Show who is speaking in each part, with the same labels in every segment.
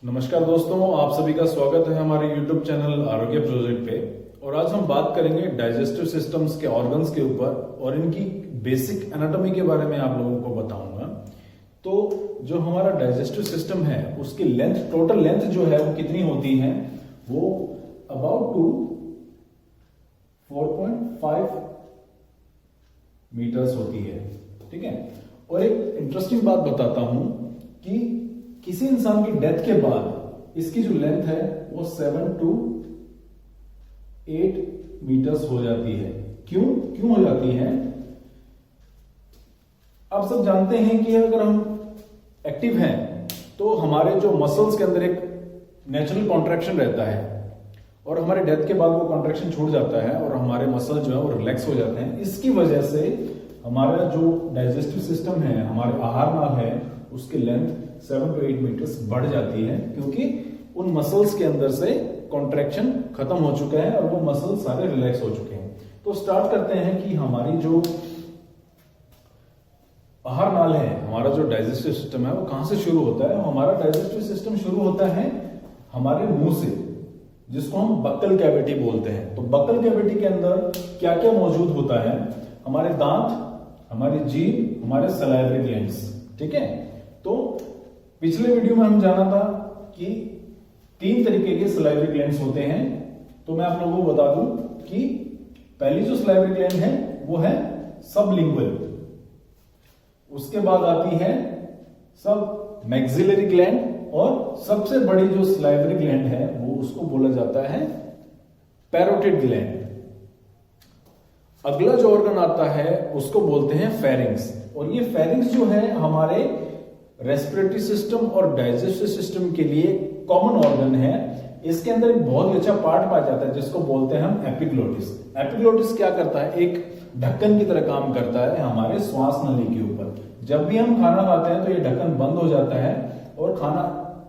Speaker 1: नमस्कार दोस्तों, आप सभी का स्वागत है हमारे YouTube चैनल आरोग्य प्रोजेक्ट पे। और आज हम बात करेंगे डाइजेस्टिव सिस्टम्स के ऑर्गन्स के ऊपर और इनकी बेसिक एनाटॉमी के बारे में आप लोगों को बताऊंगा। तो जो हमारा डाइजेस्टिव सिस्टम है उसकी लेंथ, टोटल लेंथ जो है वो कितनी होती है, वो अबाउट टू 4.5 मीटर्स होती है। ठीक है। और एक इंटरेस्टिंग बात बताता हूं कि किसी इंसान की डेथ के बाद इसकी जो लेंथ है वो 7 to 8 मीटर्स हो जाती है। क्यों हो जाती है? आप सब जानते हैं कि अगर हम एक्टिव हैं तो हमारे जो मसल्स के अंदर एक नेचुरल कॉन्ट्रैक्शन रहता है और हमारे डेथ के बाद वो कॉन्ट्रैक्शन छूट जाता है और हमारे मसल जो है वो रिलैक्स हो जाते हैं। इसकी वजह से हमारा जो डाइजेस्टिव सिस्टम है, हमारे आहार नाल है, उसकी लेंथ 7 to 8 मीटर्स बढ़ जाती है, क्योंकि उन मसल्स के अंदर से कॉन्ट्रैक्शन खत्म हो चुका है और वो मसल सारे रिलैक्स हो चुके हैं। तो स्टार्ट करते हैं कि हमारी जो आहार नाल है, हमारा जो डाइजेस्टिव सिस्टम है वो कहां से शुरू होता है। हमारा डाइजेस्टिव सिस्टम शुरू होता है हमारे मुंह से, जिसको हम बक्कल कैविटी बोलते हैं। तो बक्कल कैविटी के अंदर क्या क्या मौजूद होता है? हमारे दांत, हमारी जीभ, हमारे सलाइवरी ग्लैंड्स। ठीक है। तो पिछले वीडियो में हम जाना था कि 3 तरीके के सलाइवरी ग्लैंड्स होते हैं। तो मैं आप लोगों को बता दूं कि पहली जो सलाइवरी ग्लैंड है वो है सबलिंगुअल, उसके बाद आती है सब मैक्सिलरी ग्लैंड और सबसे बड़ी जो सलाइवरी ग्लैंड है वो उसको बोला जाता है पैरोटिड ग्लैंड। अगला जो ऑर्गन आता है उसको बोलते हैं फेरिंग्स। और ये फेरिंग्स जो है हमारे रेस्पिरेटरी सिस्टम और डाइजेस्टिव सिस्टम के लिए कॉमन ऑर्गन है। इसके अंदर एक बहुत ही अच्छा पार्ट पाया जाता है जिसको बोलते हैं हम एपिग्लोटिस। एपिग्लोटिस क्या करता है? एक ढक्कन की तरह काम करता है हमारे श्वास नली के ऊपर। जब भी हम खाना खाते हैं तो ये ढक्कन बंद हो जाता है और खाना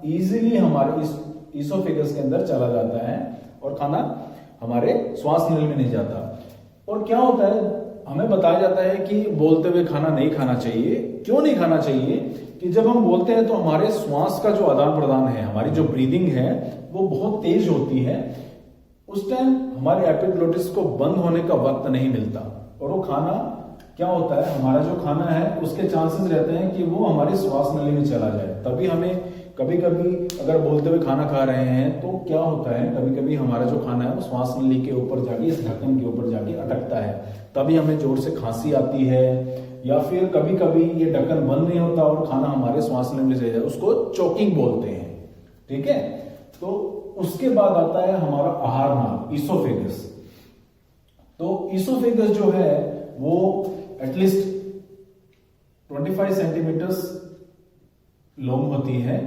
Speaker 1: इजीली हमारे इसोफेगस के अंदर चला जाता है और खाना हमारे श्वास नली में नहीं जाता। और क्या होता है, हमें बताया जाता है कि बोलते हुए खाना नहीं खाना चाहिए। क्यों नहीं खाना चाहिए? कि जब हम बोलते हैं तो हमारे श्वास का जो आदान प्रदान है, हमारी जो ब्रीदिंग है वो बहुत तेज होती है। उस टाइम हमारे एपिग्लोटिस को बंद होने का वक्त नहीं मिलता और वो खाना क्या होता है, हमारा जो खाना है उसके चांसेस रहते हैं कि वो हमारी श्वास नली में चला जाए। तभी हमें कभी कभी अगर बोलते हुए खाना खा रहे हैं तो क्या होता है, कभी कभी हमारा जो खाना है वो श्वास नली के ऊपर जाके, इस ढक्कन के ऊपर जाके अटकता है। तभी हमें जोर से खांसी आती है, या फिर कभी कभी ये ढक्कन बंद नहीं होता और खाना हमारे श्वास नली में चला जाए, उसको चोकिंग बोलते हैं। ठीक है। तो उसके बाद आता है हमारा आहार नाल, इसोफेगस। तो इसोफेगस जो है वो एटलीस्ट 25 सेंटीमीटर्स लॉन्ग होती है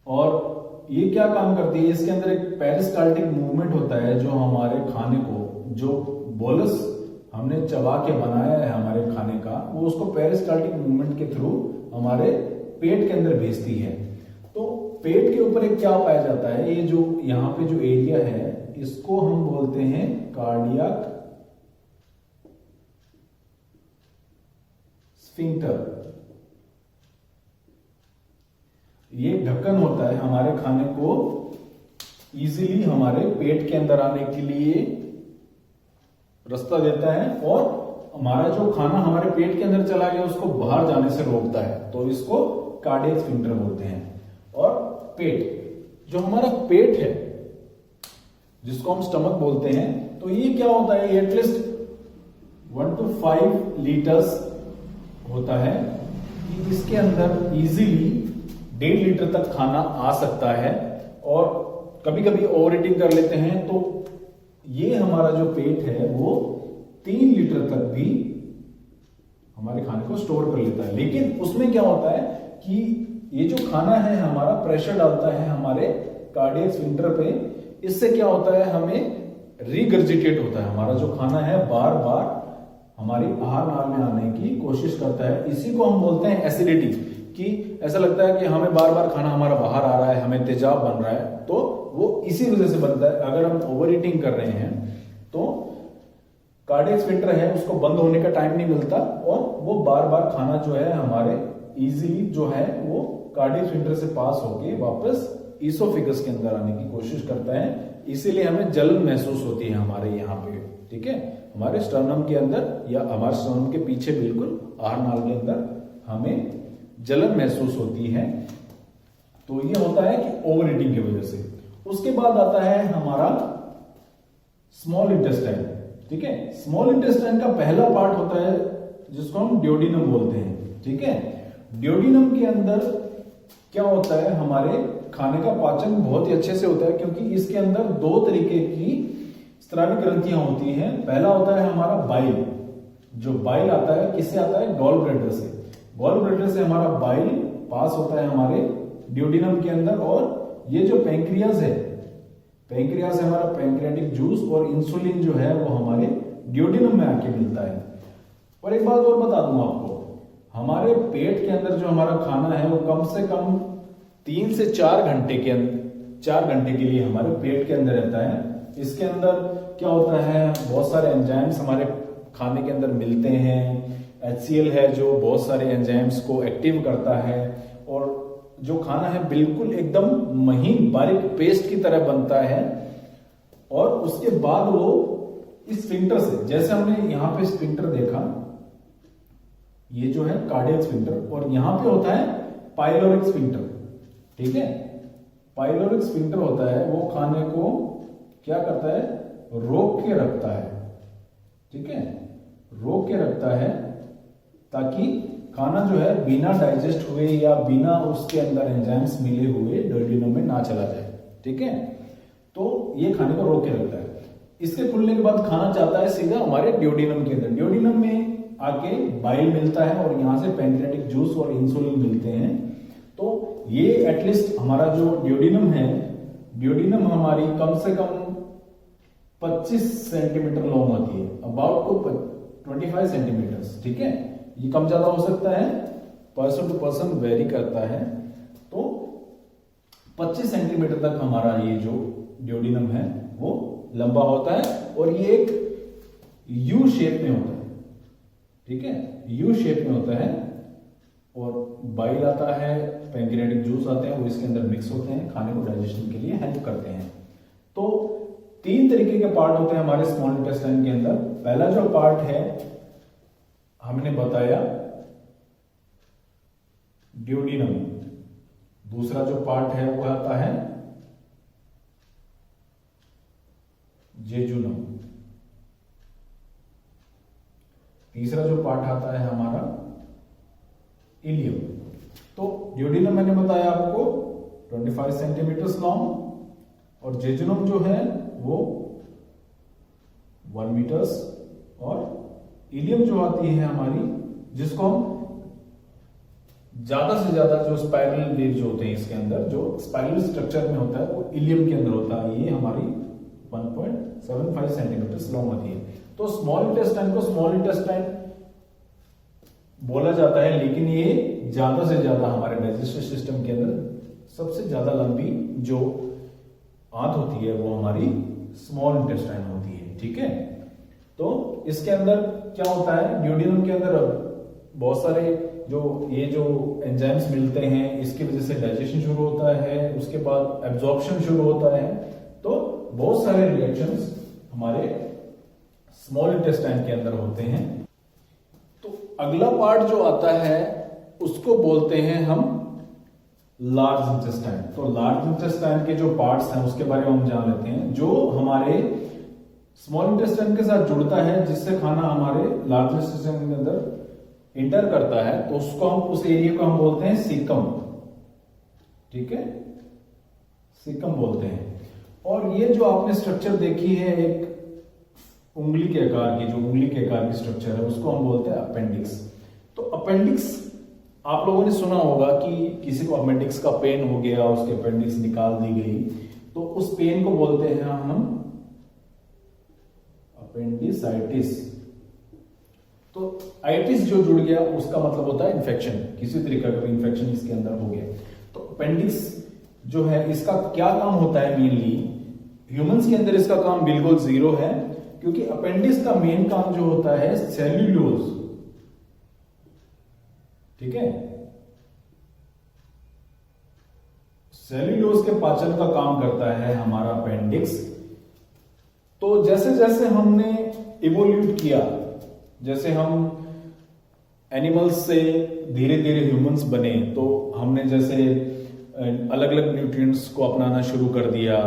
Speaker 1: और ये क्या काम करती है, इसके अंदर एक पेरिस्टाल्टिक मूवमेंट होता है जो हमारे खाने को, जो बोलस हमने चबा के बनाया है हमारे खाने का, वो उसको पेरिस्टाल्टिक मूवमेंट के थ्रू हमारे पेट के अंदर भेजती है। तो पेट के ऊपर एक क्या पाया जाता है, ये जो यहां पे जो एरिया है इसको हम बोलते हैं कार्डियक स्फिंक्टर। ये ढक्कन होता है हमारे खाने को इजीली हमारे पेट के अंदर आने के लिए रास्ता देता है और हमारा जो खाना हमारे पेट के अंदर चला गया उसको बाहर जाने से रोकता है। तो इसको कार्डियक स्फिंक्टर बोलते हैं। और पेट, जो हमारा पेट है जिसको हम स्टमक बोलते हैं, तो ये क्या होता है, एटलीस्ट 1 to 5 लीटर्स होता है कि इसके अंदर इजीली 1.5 लीटर तक खाना आ सकता है। और कभी कभी ओवर ईटिंग कर लेते हैं तो ये हमारा जो पेट है वो 3 लीटर तक भी हमारे खाने को स्टोर कर लेता है। लेकिन उसमें क्या होता है कि ये जो खाना है हमारा प्रेशर डालता है हमारे कार्डियक स्फिंक्टर पे। इससे क्या होता है, हमें रिगर्जिटेट होता है, हमारा जो खाना है बार बार हमारी आहार नाल में आने की कोशिश करता है। इसी को हम बोलते हैं एसिडिटी, कि ऐसा लगता है कि हमें बार बार खाना हमारा बाहर आ रहा है, हमें तेजाब बन रहा है। तो वो इसी वजह से बनता है। अगर हम ओवर ईटिंग कर रहे हैं तो कार्डियक स्फिंक्टर है उसको बंद होने का टाइम नहीं मिलता और वो बार बार खाना जो है हमारे इजीली जो है वो कार्डियक स्फिंक्टर से पास होके वापस ईसोफेगस के अंदर आने की कोशिश करता है, इसीलिए हमें जलन महसूस होती है हमारे यहाँ पे, ठीक है, हमारे स्टर्नम के अंदर या हमारे स्टर्नम के पीछे बिल्कुल आहार नाल के अंदर हमें जलन महसूस होती है। तो ये होता है कि ओवर ईटिंग की वजह से। उसके बाद आता है हमारा स्मॉल इंटेस्टाइन, ठीक है। स्मॉल इंटेस्टाइन का पहला पार्ट होता है जिसको हम ड्यूोडेनम बोलते हैं, ठीक है। ड्यूोडेनम के अंदर क्या होता है, हमारे खाने का पाचन बहुत ही अच्छे से होता है, क्योंकि इसके अंदर दो तरीके की स्राविक ग्रंथियां होती हैं। पहला होता है हमारा बाइल, जो बाइल आता है किससे आता है, गॉल ब्लैडर से। गॉल ब्लैडर से हमारा बाइल पास होता है हमारे ड्यूोडेनम के अंदर, और ये जो पैंक्रियाज है, पैंक्रियाज से हमारा पैंक्रियाटिक जूस और इंसुलिन जो है वो हमारे ड्यूोडेनम में आके मिलता है। और एक बात और बता दूं आपको, हमारे पेट के अंदर जो हमारा खाना है वो कम से कम 3 से 4 घंटे के लिए हमारे पेट के अंदर रहता है। इसके अंदर क्या होता है, बहुत सारे एंजाइम्स हमारे खाने के अंदर मिलते हैं। HCl है जो बहुत सारे एंजाइम्स को एक्टिव करता है, और जो खाना है बिल्कुल एकदम महीन बारीक पेस्ट की तरह बनता है। और उसके बाद वो इस स्फिंक्टर से, जैसे हमने यहां पे स्फिंक्टर देखा, ये जो है कार्डियक स्फिंक्टर, और यहां पे होता है पाइलोरिक स्फिंक्टर, ठीक है। पाइलोरिक स्फिंक्टर होता है वो खाने को क्या करता है, रोक के रखता है, ठीक है, रोक के रखता है, ताकि खाना जो है बिना डाइजेस्ट हुए या बिना उसके अंदर एंजाइम्स मिले हुए ड्यूोडेनम में ना चला जाए, ठीक है। तो ये खाने को रोक के रखता है। इसके खुलने के बाद खाना जाता है सीधा हमारे ड्यूोडेनम के अंदर। ड्यूोडेनम में आके बाइल मिलता है, और यहां से पैंक्रियाटिक जूस और इंसुलिन मिलते हैं। तो ये एटलीस्ट हमारा जो ड्यूोडेनम है, ड्यूोडेनम हमारी कम से कम 25 सेंटीमीटर लॉन्ग होती है, अबाउट को 25 सेंटीमीटर, ठीक है। ये कम ज्यादा हो सकता है, पर्सन टू पर्सन वेरी करता है। तो 25 सेंटीमीटर तक हमारा ये जो ड्यूोडेनम है वो लंबा होता है, और ये एक यू शेप में होता है, ठीक है, यू शेप में होता है। और बाइल आता है, पैंक्रियाटिक जूस आते हैं, वो इसके अंदर मिक्स होते हैं, खाने को डाइजेशन के लिए हेल्प करते हैं। तो 3 तरीके के पार्ट होते हैं हमारे स्मॉल इंटेस्टाइन के अंदर। पहला जो पार्ट है हमने बताया ड्यूोडेनम, दूसरा जो पार्ट है वो आता है जेजुनम, तीसरा जो पार्ट आता है हमारा इलियम। तो ड्यूोडेनम मैंने बताया आपको 25 सेंटीमीटर लॉन्ग, और जेजुनम जो है वो 1 मीटर्स, और इलियम जो आती है हमारी, जिसको हम ज्यादा से ज्यादा जो स्पाइरल वेव जो होते हैं इसके अंदर, जो स्पाइरल स्ट्रक्चर में होता है वो इलियम के अंदर होता है, ये हमारी 1.75 सेंटीमीटर लॉन्ग होती है। तो स्मॉल इंटेस्टाइन को स्मॉल इंटेस्टाइन बोला जाता है, लेकिन ये ज्यादा से ज्यादा हमारे डाइजेस्टिव सिस्टम के अंदर सबसे ज्यादा लंबी जो आंत होती है वो हमारी स्मॉल इंटेस्टाइन होती है, ठीक है। तो इसके अंदर क्या होता है, ड्यूोडेनम के अंदर बहुत सारे जो ये जो एंजाइम्स मिलते हैं, इसकी वजह से डाइजेशन शुरू होता है, उसके बाद एब्जॉर्प्शन शुरू होता है। तो बहुत सारे रिएक्शंस हमारे स्मॉल इंटेस्टाइन के अंदर होते हैं। तो अगला पार्ट जो आता है उसको बोलते हैं हम लार्ज इंटेस्टाइन। तो लार्ज इंटेस्टाइन के जो पार्ट्स हैं उसके बारे में हम जान लेते हैं, जो हमारे स्मॉल इंटेस्टाइन के साथ जुड़ता है, जिससे खाना हमारे लार्ज इंटेस्टाइन के अंदर इंटर करता है। तो उसको हम, उस एरिया को हम बोलते हैं सीकम, ठीक है, सीकम बोलते हैं। और ये जो आपने स्ट्रक्चर देखी है एक उंगली के आकार की, जो उंगली के आकार की स्ट्रक्चर है, उसको हम बोलते हैं अपेंडिक्स। तो अपेंडिक्स आप लोगों ने सुना होगा कि किसी को अपेंडिक्स का पेन हो गया, उसके अपेंडिक्स निकाल दी गई, तो उस पेन को बोलते हैं हम अपेंडिसाइटिस। तो आइटिस जो जुड़ गया उसका मतलब होता है इन्फेक्शन, किसी तरीके का इन्फेक्शन इसके अंदर हो गया। तो अपेंडिक्स जो है इसका क्या काम होता है, मेनली ह्यूमंस के अंदर इसका काम बिल्कुल 0 है, क्योंकि अपेंडिक्स का मेन काम जो होता है सेल्यूलोज, ठीक है, सेल्यूलोज के पाचन का काम करता है हमारा अपेंडिक्स। तो जैसे जैसे हमने इवोल्यूट किया, जैसे हम एनिमल्स से धीरे धीरे ह्यूमंस बने, तो हमने जैसे अलग अलग न्यूट्रिएंट्स को अपनाना शुरू कर दिया,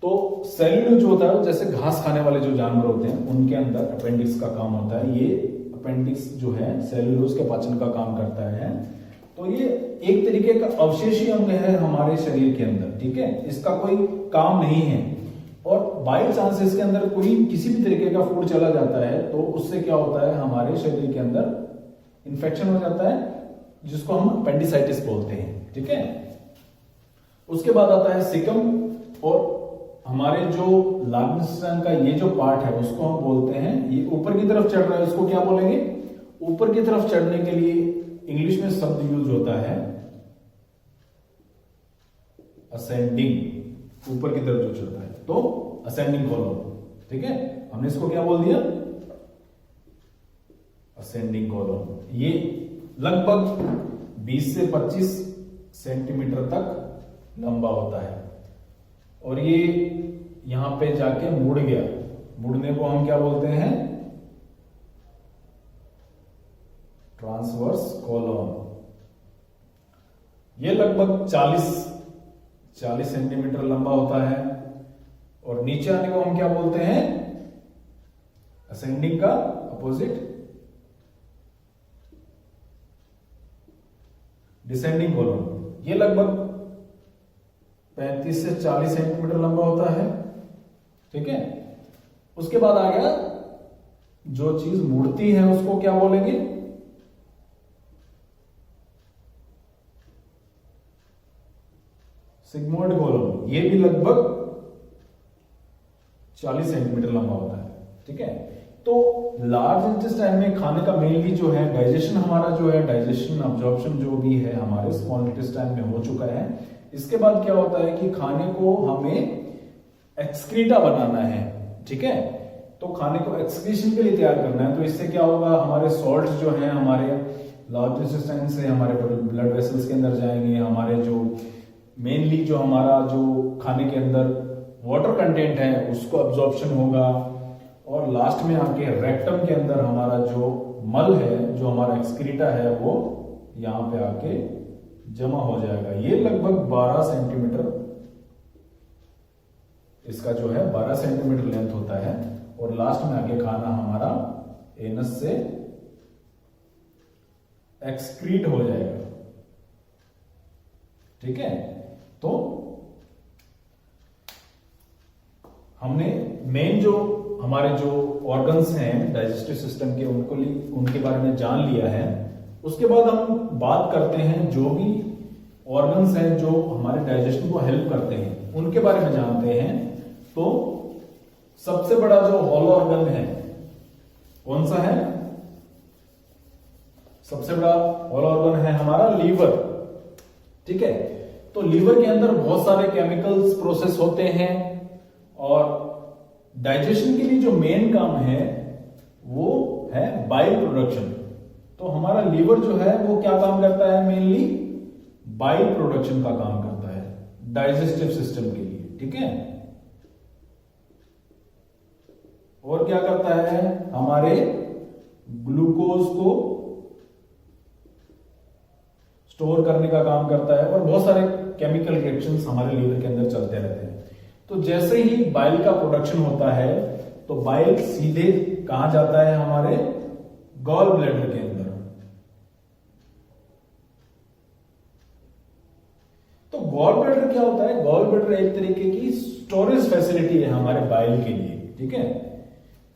Speaker 1: तो सेल्यूलोज जो होता है, जैसे घास खाने वाले जो जानवर होते हैं उनके अंदर अपेंडिक्स का काम होता है। ये अपेंडिक्स जो है सेल्यूलोज के पाचन का काम करता है। तो ये एक तरीके का अवशेषी अंग है हमारे शरीर के अंदर, ठीक है, इसका कोई काम नहीं है। और बाई चांस इसके अंदर कोई किसी भी तरीके का फूड चला जाता है तो उससे क्या होता है, हमारे शरीर के अंदर इंफेक्शन हो जाता है, जिसको हम अपेंडिसाइटिस बोलते हैं, ठीक है। उसके बाद आता है सिकम, और हमारे जो लार्विन का ये जो पार्ट है उसको हम बोलते हैं, ये ऊपर की तरफ चढ़ रहा है, उसको क्या बोलेंगे, ऊपर की तरफ चढ़ने के लिए इंग्लिश में शब्द यूज होता है असेंडिंग, ऊपर की तरफ जो चढ़ता है, तो असेंडिंग कॉलम, ठीक है। हमने इसको क्या बोल दिया, असेंडिंग कॉलम। ये लगभग 20 से 25 सेंटीमीटर तक लंबा होता है, और ये यहां पे जाके मुड़ गया, मुड़ने को हम क्या बोलते हैं, ट्रांसवर्स कॉलम। ये लगभग 40 सेंटीमीटर लंबा होता है, और नीचे आने को हम क्या बोलते हैं, असेंडिंग का अपोजिट डिसेंडिंग कॉलम। ये लगभग 35 से 40 सेंटीमीटर लंबा होता है, ठीक है। उसके बाद आ गया जो चीज मुड़ती है उसको क्या बोलेंगे, सिग्मोइड कॉलम। ये भी लगभग 40 सेंटीमीटर लंबा होता है, ठीक है। तो लार्ज इंटेस्टाइन में खाने का मेनली जो है डाइजेशन, हमारा जो है डाइजेशन अब्जॉर्प्शन जो भी है हमारे स्मॉल इंटेस्टाइन में हो चुका है। इसके बाद क्या होता है कि खाने को हमें एक्सक्रीटा बनाना है, ठीक है। तो खाने को एक्सक्रीशन के लिए तैयार करना है, तो इससे क्या होगा, हमारे सॉल्ट जो है हमारे लार्ज इंटेस्टाइन से हमारे ब्लड वेसल्स के अंदर जाएंगे, हमारे जो मेनली जो हमारा जो खाने के अंदर वाटर कंटेंट है उसको अब्जॉर्प्शन होगा, और लास्ट में आके रेक्टम के अंदर हमारा जो मल है, जो हमारा एक्सक्रीटा है, वो यहां पे आके जमा हो जाएगा। ये लगभग 12 सेंटीमीटर इसका जो है 12 सेंटीमीटर लेंथ होता है, और लास्ट में आके खाना हमारा एनस से एक्सक्रीट हो जाएगा, ठीक है। तो हमने मेन जो हमारे जो ऑर्गन्स हैं डाइजेस्टिव सिस्टम के उनके बारे में जान लिया है। उसके बाद हम बात करते हैं जो भी ऑर्गन्स हैं जो हमारे डाइजेशन को हेल्प करते हैं, उनके बारे में जानते हैं। तो सबसे बड़ा जो हॉलो ऑर्गन है कौन सा है, सबसे बड़ा हॉलो ऑर्गन है हमारा लीवर, ठीक है। तो लीवर के अंदर बहुत सारे केमिकल्स प्रोसेस होते हैं, और डाइजेशन के लिए जो मेन काम है वो है बाइल प्रोडक्शन। तो हमारा लीवर जो है वो क्या काम करता है, मेनली बाइल प्रोडक्शन का काम करता है डाइजेस्टिव सिस्टम के लिए, ठीक है। और क्या करता है, हमारे ग्लूकोज को स्टोर करने का काम करता है, और बहुत सारे केमिकल रिएक्शंस हमारे लीवर के अंदर चलते रहते हैं। तो जैसे ही बाइल का प्रोडक्शन होता है तो बाइल सीधे कहां जाता है, हमारे गॉल ब्लैडर के अंदर। तो गॉल ब्लैडर क्या होता है, गॉल ब्लैडर एक तरीके की स्टोरेज फैसिलिटी है हमारे बाइल के लिए, ठीक है।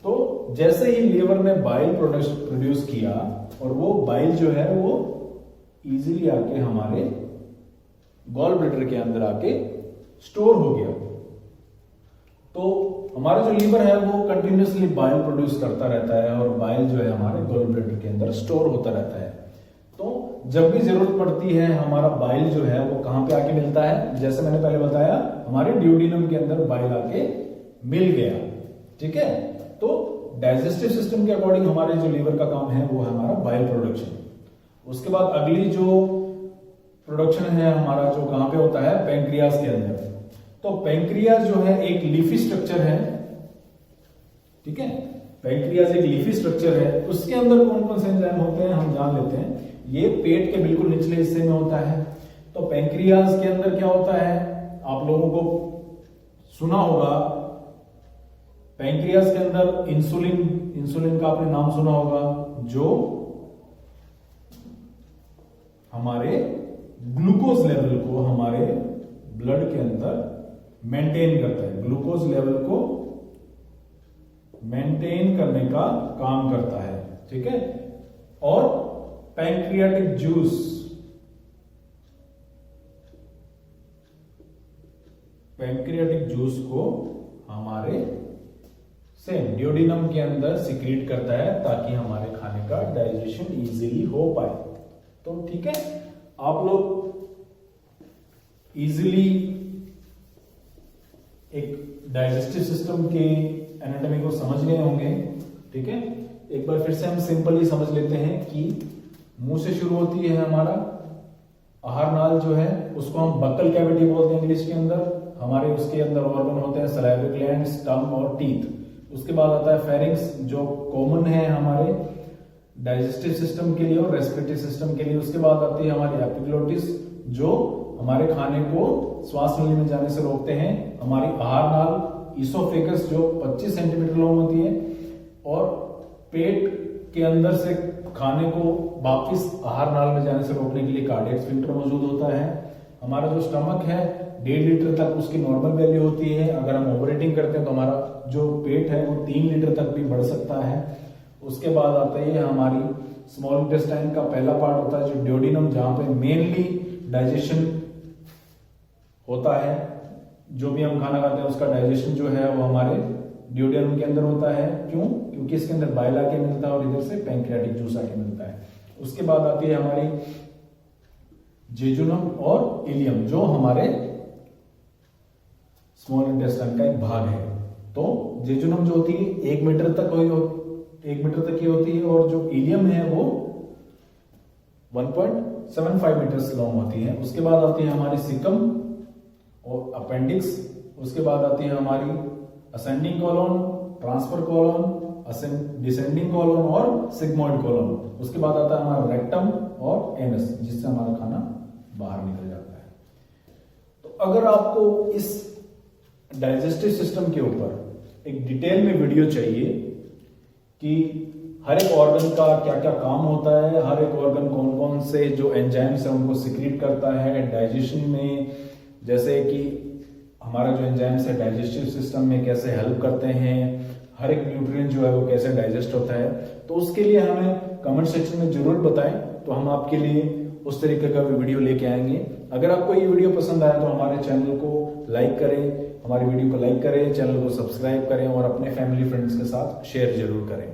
Speaker 1: तो जैसे ही लीवर ने बाइल प्रोड्यूस किया, और वो बाइल जो है वो इजीली आके हमारे गॉल ब्लैडर के अंदर आके स्टोर हो गया। तो हमारा जो लीवर है वो कंटिन्यूसली बाइल प्रोड्यूस करता रहता है, और बाइल जो है हमारे गॉल ब्लैडर के अंदर स्टोर होता रहता है। तो जब भी जरूरत पड़ती है हमारा बाइल जो है वो कहां पे आके मिलता है, जैसे मैंने पहले बताया हमारे ड्यूडिनम के अंदर बाइल आके मिल गया, ठीक है। तो डाइजेस्टिव सिस्टम के अकॉर्डिंग हमारे जो लीवर का काम है वो है हमारा बाइल प्रोडक्शन। उसके बाद अगली जो प्रोडक्शन है हमारा जो कहां पे होता है, पैंक्रियाज के अंदर। तो पैंक्रियाज जो है एक लीफी स्ट्रक्चर है, ठीक है, पैंक्रियाज एक लीफी स्ट्रक्चर है। उसके अंदर कौन कौन से एंजाइम होते हैं हम जान लेते हैं। ये पेट के बिल्कुल निचले हिस्से में होता है। तो पैंक्रियाज के अंदर क्या होता है, आप लोगों को सुना होगा, पैंक्रियाज के अंदर इंसुलिन का आपने नाम सुना होगा, जो हमारे ग्लूकोज लेवल को हमारे ब्लड के अंदर मेंटेन करता है, ग्लूकोज लेवल को मेंटेन करने का काम करता है, ठीक है। और पैंक्रियाटिक जूस को हमारे सेम ड्यूडिनम के अंदर सिक्रीट करता है ताकि हमारे खाने का डाइजेशन इजीली हो पाए। तो ठीक है, आप लोग इजीली एक डाइजेस्टिव सिस्टम के एनाटॉमी को समझ गए होंगे, ठीक है। एक बार फिर से हम सिंपली समझ लेते हैं कि मुंह से शुरू होती है हमारा आहार नाल जो है, उसको हम बक्कल कैविटी बोलते हैं इंग्लिश के अंदर। हमारे उसके अंदर ऑर्गन होते हैं सलाइवरी ग्लैंड्स, टंग और टीथ। उसके बाद आता है फेरिंक्स जो कॉमन है हमारे डाइजेस्टिव सिस्टम के लिए और रेस्पिरेटरी सिस्टम के लिए। उसके बाद आती है हमारी एपिग्लोटिस जो हमारे खाने को श्वास नली में जाने से रोकते हैं। हमारी आहार नाल ईसोफेगस जो 25 सेंटीमीटर लॉन्ग होती है और पेट के अंदर से खाने को वापिस आहार नाल में जाने से रोकने के लिए कार्डियक स्फिंक्टर मौजूद होता है। हमारा जो स्टमक है 1.5 लीटर तक उसकी नॉर्मल वैल्यू होती है। अगर हम ओवर ईटिंग करते हैं तो हमारा जो पेट है वो 3 लीटर तक भी बढ़ सकता है। उसके बाद आता है हमारी स्मॉल इंटेस्टाइन का पहला पार्ट होता है जो ड्यूडिनम, जहां पे मेनली डाइजेशन होता है। जो भी हम खाना खाते हैं उसका डाइजेशन जो है वो हमारे ड्यूडिनम के अंदर होता है। क्यों? क्योंकि इसके अंदर बाइल आके मिलता है और इधर से पैंक्रियाटिक जूस आके मिलता है। उसके बाद आती है हमारी जेजुनम और इलियम जो हमारे स्मॉल इंटेस्टाइन का एक भाग है। तो जेजुनम जो होती है 1 मीटर तक की होती है और जो इलियम है वो 1.75 मीटर लॉन्ग होती है। उसके बाद आती है हमारी सिकम और अपेंडिक्स। उसके बाद आती है हमारी ascending colon, transfer colon, descending colon और सिग्मोइड कॉलोन। उसके बाद आता है हमारा रेक्टम और एनस जिससे हमारा खाना बाहर निकल जाता है। तो अगर आपको इस डाइजेस्टिव सिस्टम के ऊपर एक डिटेल में वीडियो चाहिए कि हर एक ऑर्गन का क्या क्या काम होता है, हर एक ऑर्गन कौन कौन से जो एंजाइम्स है उनको सिक्रीट करता है डाइजेशन में, जैसे कि हमारा जो एंजाइम्स है डाइजेस्टिव सिस्टम में कैसे हेल्प करते हैं, हर एक न्यूट्रिएंट जो है वो कैसे डाइजेस्ट होता है, तो उसके लिए हमें कमेंट सेक्शन में जरूर बताएं, तो हम आपके लिए उस तरीके का भी वीडियो लेके आएंगे। अगर आपको ये वीडियो पसंद आया तो हमारे चैनल को लाइक करें, हमारी वीडियो को लाइक करें, चैनल को सब्सक्राइब करें और अपने फैमिली फ्रेंड्स के साथ शेयर जरूर करें।